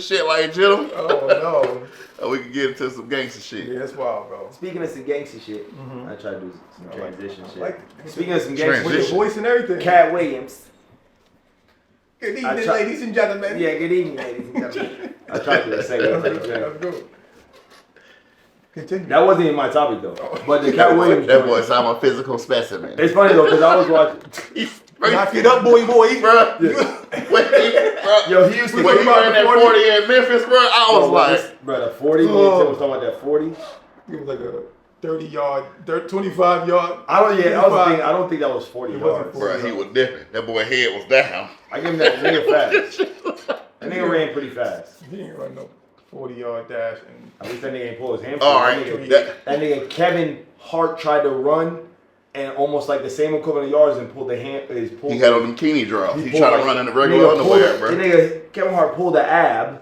shit like gentlemen. Oh no. We can get into some gangster shit. Yeah, that's wild, bro. Speaking of some gangster shit, I try to do some transition shit. Like, Speaking of some gangster with shit, your voice and everything. Katt Williams. Good evening, ladies and gentlemen. Yeah, good evening, ladies and gentlemen. I tried to say that. That's good. Continue. That wasn't even my topic though. But the Katt Williams. That boy sound my physical specimen. It's funny though, because I was watching. Knock it up, boy, bro. Yo, he used to when he ran that 40 in Memphis, bro, I was like, bro, the 40. Was talking about that 40. It was like a 30-yard, 25-yard. I don't think that was 40 yards. bro, he was different. That boy head was down. I give him that nigga fast. That nigga ran pretty fast. He didn't run no 40-yard dash. And at least that nigga ain't pull his hamstring. All right, that nigga Kevin Hart tried to run and almost like the same equivalent of yards and pulled the hand. He had on them Keeney draws. He tried to run in the regular underwear, bro. The nigga Kevin Hart pulled the ab,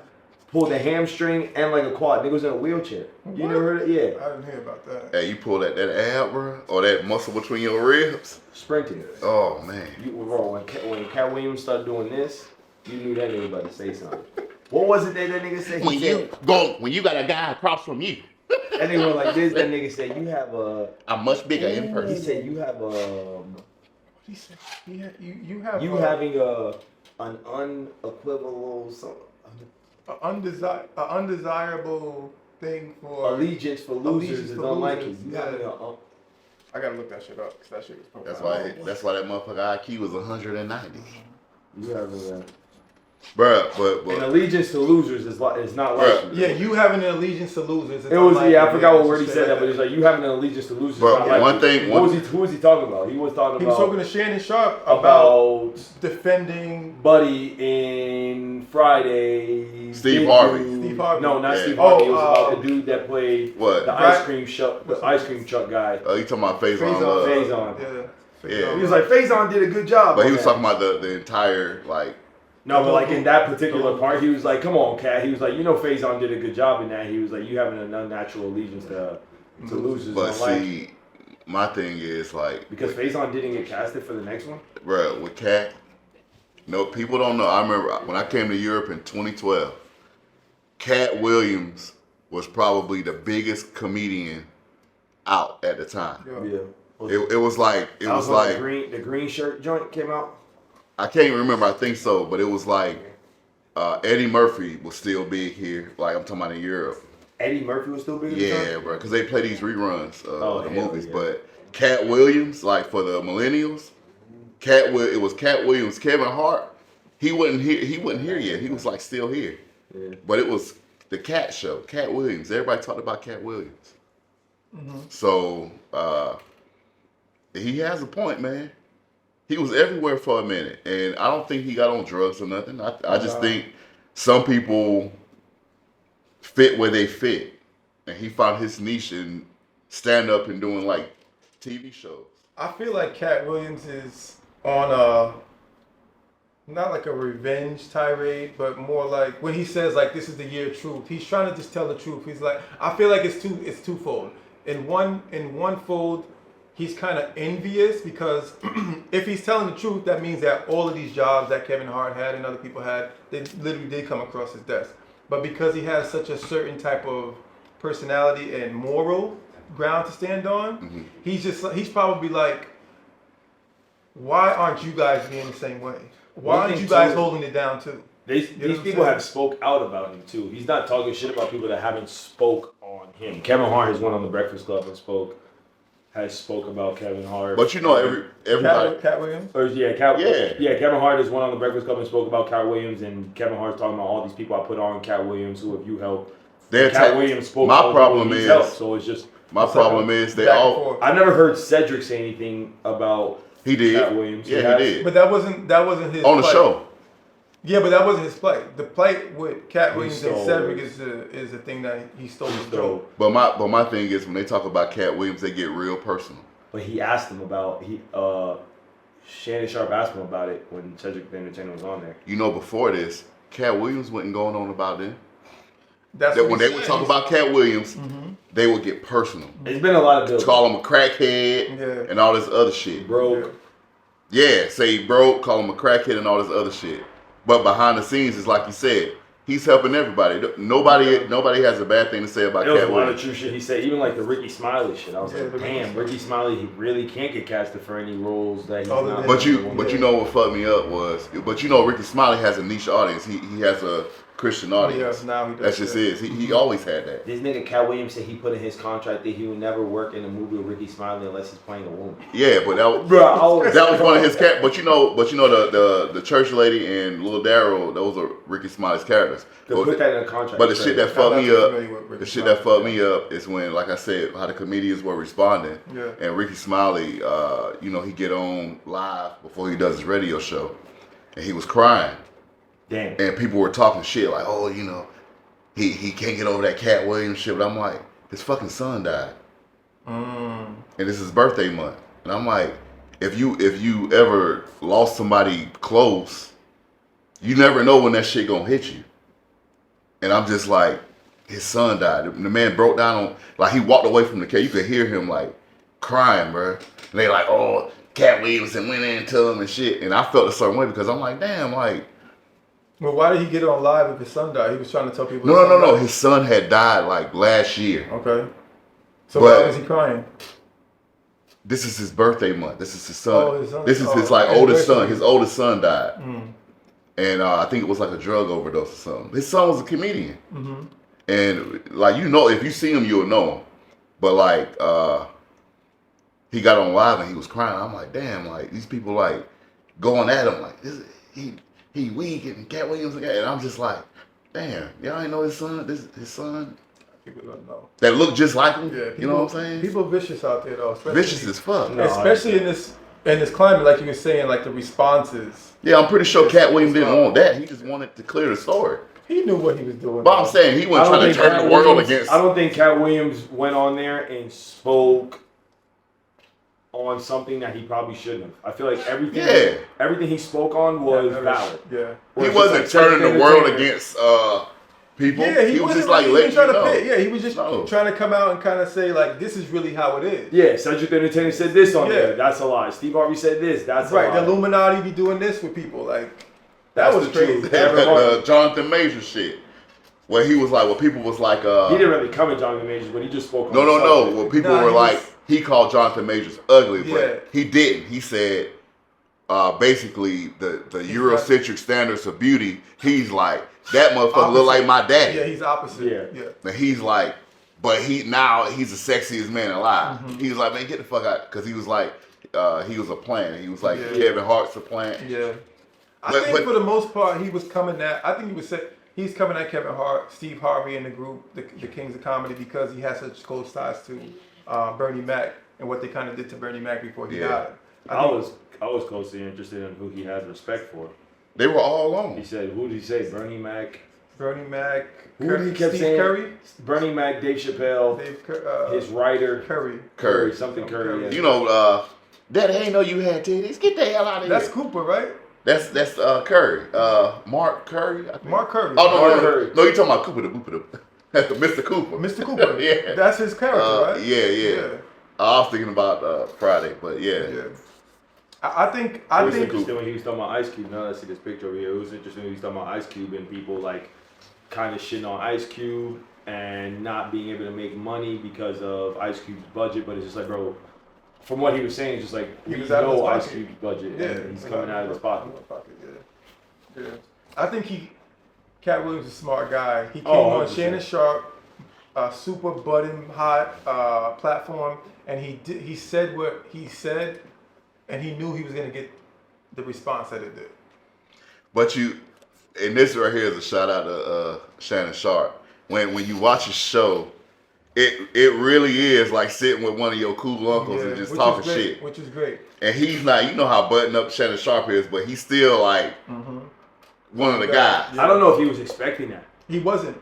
pulled the hamstring, and like a quad. Nigga was in a wheelchair. What? You never heard it? Yeah. I didn't hear about that. Hey, you pull that ab, bro, or that muscle between your ribs. Sprinting. Oh man. Bro, when Katt Williams started doing this, you knew that nigga about to say something. What was it that nigga said? When you got a guy across from you. That nigga went like this. That nigga said, "You have a." I'm much bigger in person. He said, "You have a." What he said? You have. You having an unequivocal undesirable thing for allegiance for losers is unlikely. You having a. I gotta look that shit up because that shit was profound. That's why that motherfucker IQ was 190. You having a. Bruh, but an allegiance to losers is not likely. Yeah, you having an allegiance to losers. It was I forgot what word he said that, but it's like you having an allegiance to losers. Bro, who was he talking about? He was talking to Shannon Sharp about defending Buddy in Friday. Steve Harvey. No, not Steve Harvey. It was about the dude that played the ice cream truck guy. Oh, you talking about Faison? Faison. Yeah. He was like Faison did a good job. But he was talking about the entire like. No, but like in that particular part, he was like, "Come on, Cat." He was like, "You know, Faison did a good job in that." He was like, "You having an unnatural allegiance to losers." But see, my thing is like because Faison didn't get casted for the next one. Bro, with Cat, no, people don't know. I remember when I came to Europe in 2012. Katt Williams was probably the biggest comedian out at the time. Yeah. It was like the green shirt joint came out. I can't even remember. I think so, but it was like Eddie Murphy was still big here. Like I'm talking about in Europe. Eddie Murphy was still big. Yeah, bro, because they play these reruns of the movies. Yeah. But Katt Williams, like for the millennials, it was Katt Williams. Kevin Hart, he wasn't here yet. He was like still here. Yeah. But it was the Katt show. Katt Williams. Everybody talked about Katt Williams. Mm-hmm. So he has a point, man. He was everywhere for a minute, and I don't think he got on drugs or nothing. I just think some people fit where they fit, and he found his niche in stand up and doing like TV shows. I feel like Katt Williams is on not like a revenge tirade, but more like when he says like this is the year of truth. He's trying to just tell the truth. He's like, I feel like it's twofold. In one fold, he's kind of envious because if he's telling the truth, that means that all of these jobs that Kevin Hart had and other people had, they literally did come across his desk. But because he has such a certain type of personality and moral ground to stand on, he's probably like, why aren't you guys being the same way? Why aren't you guys holding it down too? These people have spoke out about him too. He's not talking shit about people that haven't spoke on him. Kevin Hart has went on the Breakfast Club and spoke about Kevin Hart. But you know everybody. Katt Williams? Kevin Hart has went on the Breakfast Club and spoke about Katt Williams, and Kevin Hart's talking about all these people I put on Katt Williams who have you helped. Katt Williams spoke. My problem is helped, so it's just my problem is they all. I've never heard Cedric say anything about. He did. Katt Williams. Yeah, he did. But that wasn't his on the play. show. Yeah, but that wasn't his play. The play with Katt Williams and Cedric is a thing that he stole his show. But my thing is when they talk about Katt Williams, they get real personal. But he asked him about Shannon Sharp asked him about it when Cedric the Entertainer was on there. You know, before this, Katt Williams wasn't going on about them. That when they would talk about Katt Williams, they would get personal. It's been a lot of building. Call him a crackhead and all this other shit. Broke. Yeah, say broke, call him a crackhead and all this other shit. But behind the scenes, it's like you said, He's helping everybody. Nobody has a bad thing to say about There was Katt a lot of Williams. true shit he said, even like the Ricky Smiley shit. I was like, the Ricky damn, Ricky Smiley, he really can't get casted for any roles that he's Other not. than- But you doing. know what fucked me up was, Ricky Smiley has a niche audience. He has a Christian audience. Yeah, now he does. That's just yeah. is. He always had that. This nigga Katt Williams said he put in his contract that he would never work in a movie with Ricky Smiley unless he's playing a woman. Yeah, but that Bro, was one of his cat. But you know the church lady and Little Daryl, those are Ricky Smiley's characters. to put that in a contract. But the shit that I'm fucked not me too up, familiar with Ricky the shit Smiley, that fucked yeah. me up is when, like I said, how the comedians were responding. Yeah. And Ricky Smiley, he get on live before he does his radio show, and he was crying, Damn. and people were talking shit like, oh, he can't get over that Katt Williams shit. But I'm like, his fucking son died, and it's his birthday month, and I'm like, if you ever lost somebody close, you never know when that shit gonna hit you. And I'm just like, his son died. The man broke down on, like, he walked away from the car. You could hear him like crying, bro. And they like, oh, Katt Williams and went into him and shit. And I felt a certain way because I'm like, damn, like. Well, why did he get on live if his son died? He was trying to tell people. No. His son had died like last year. Okay. So But- why was he crying? This is his birthday month. This is his son. Oh, his son. This is his Oh, like oldest son. anniversary. His oldest son died. Mm. And I think it was like a drug overdose or something. His son was a comedian. Mm-hmm. And like, if you see him, you'll know him. But like, he got on live and he was crying. I'm like, damn, like these people like going at him like he weak and Katt Williams and I'm just like, damn, y'all ain't know his son. His son People don't know. that looked just like him. Yeah. You know what I'm saying? People vicious out there though. Especially, Vicious as fuck. No. especially in this climate, like you were saying, like the responses. Yeah, I'm pretty sure It's- Katt Williams it's didn't not- want that. He just wanted to clear the story. He knew what he was doing. But I'm saying he wasn't trying to turn Katt the world Williams- against. I don't think Katt Williams went on there and spoke on something that he probably shouldn't have. I feel like everything he spoke on was valid. Yeah. He wasn't turning the world against people. Yeah, he was wasn't just like even letting you trying to know. pit. Yeah, he was just No. trying to come out and kind of say like, this is really how it is. Yeah, Cedric the Entertainer said this on Yeah. there. That's a lie. Steve Harvey said this. That's a Right, lie. the Illuminati be doing this with people. Like, that That's was the truth. crazy. The Jonathan Major shit, where he was like, well, people was like, He didn't really come at Jonathan Majors, but he just spoke on no. the subject. Well, people Nah, were he like, was- he called Jonathan Majors ugly, Yeah. but he didn't. He said, basically, the Eurocentric standards of beauty. He's like, that motherfucker look like my daddy. Yeah, he's opposite. Yeah. Yeah. And he's like, but he's the sexiest man alive. He was like, man, get the fuck out, because he was like, he was a plant. He was like, Yeah. Kevin Hart's a plant. Yeah. I But- think but- for the most part, he was coming at. I think he was say he's coming at Kevin Hart, Steve Harvey, and the group, the Kings of Comedy, because he has such close ties to Bernie Mac and what they kind of did to Bernie Mac before he Yeah. died. I was closely interested in who he had respect for. They were all He alone. said, who did he say? Bernie Mac. Bernie Mac, Who did he kept Steve saying? Curry, Bernie Mac, Dave Chappelle, Dave his writer, Curry. Curry. something Curry. Yeah. You know, Daddy, I ain't know you had titties. Get the hell out of That's here. Cooper, right? That's Curry. Mark Curry. I think. Mark Curry. Oh no, Mark no, Curry. no, you talking about Cooper the Booper, Mr. Cooper. Mr. Cooper. Yeah. That's his character, right? Yeah. I was thinking about Friday, but yeah. Yeah. I think It was Mr. interesting when he was talking about Ice Cube. Now that I see this picture over here, it was interesting when he was talking about Ice Cube and people like kind of shitting on Ice Cube and not being able to make money because of Ice Cube's budget. But it's just like, bro, from what he was saying, it's just like He we was out of his know Ice pocket. Cube's budget Yeah, and he's coming out of his pocket. Yeah. I think Katt Williams is a smart guy. He came Oh, on 100%. Shannon Sharp, a super budding hot platform, and he said what he said, and he knew he was gonna get the response that it did. But and this right here is a shout out to Shannon Sharp. When you watch his show, it really is like sitting with one of your cool uncles and just which talking is great, shit. which is great. And he's not, you know how buttoned up Shannon Sharp is, but he's still like one of the guys. I don't know if he was expecting that. He wasn't.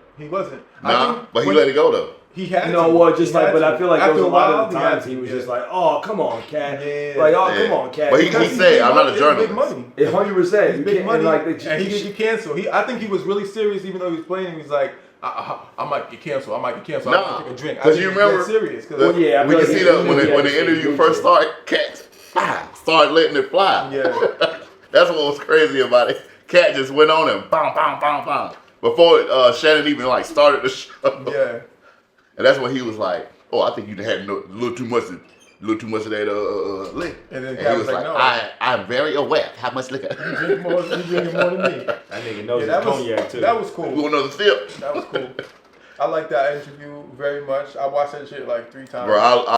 Nah, but he let it go though. He had You know to. what? Just He like, had but to. I feel like there After was a lot of the while, times had he to, was yeah. just like, "Oh, come on, Cat." Yeah. Like, "Oh, Yeah. come on, Cat." But he Because said, big "I'm money. not a It's journalist." Big money. 100%. It's You big can't- money, like, and he should get canceled. I think he was really serious, even though he was playing. He was like, I might get canceled. I might get canceled. I'm Nah, gonna take a drink. I 'cause think you he was remember- dead serious. Well, yeah, I We feel can like see he that knew when he had the to interview say first good shit. started, Cat started letting it fly. Yeah. That's what was crazy about it. Cat just went on and bam, bam, bam, bam. before Shannon even like started the show. Yeah. And that's when he was like, "Oh, I think you had a little too much of that liquor." And then he Katt was was like, like, no. "I'm very aware of how much liquor." You drinking more than me. That nigga knows Yeah, his cognac too. that was cool. You want another sip? That was cool. I like that interview very much. I watched that shit like 3 times. Bro,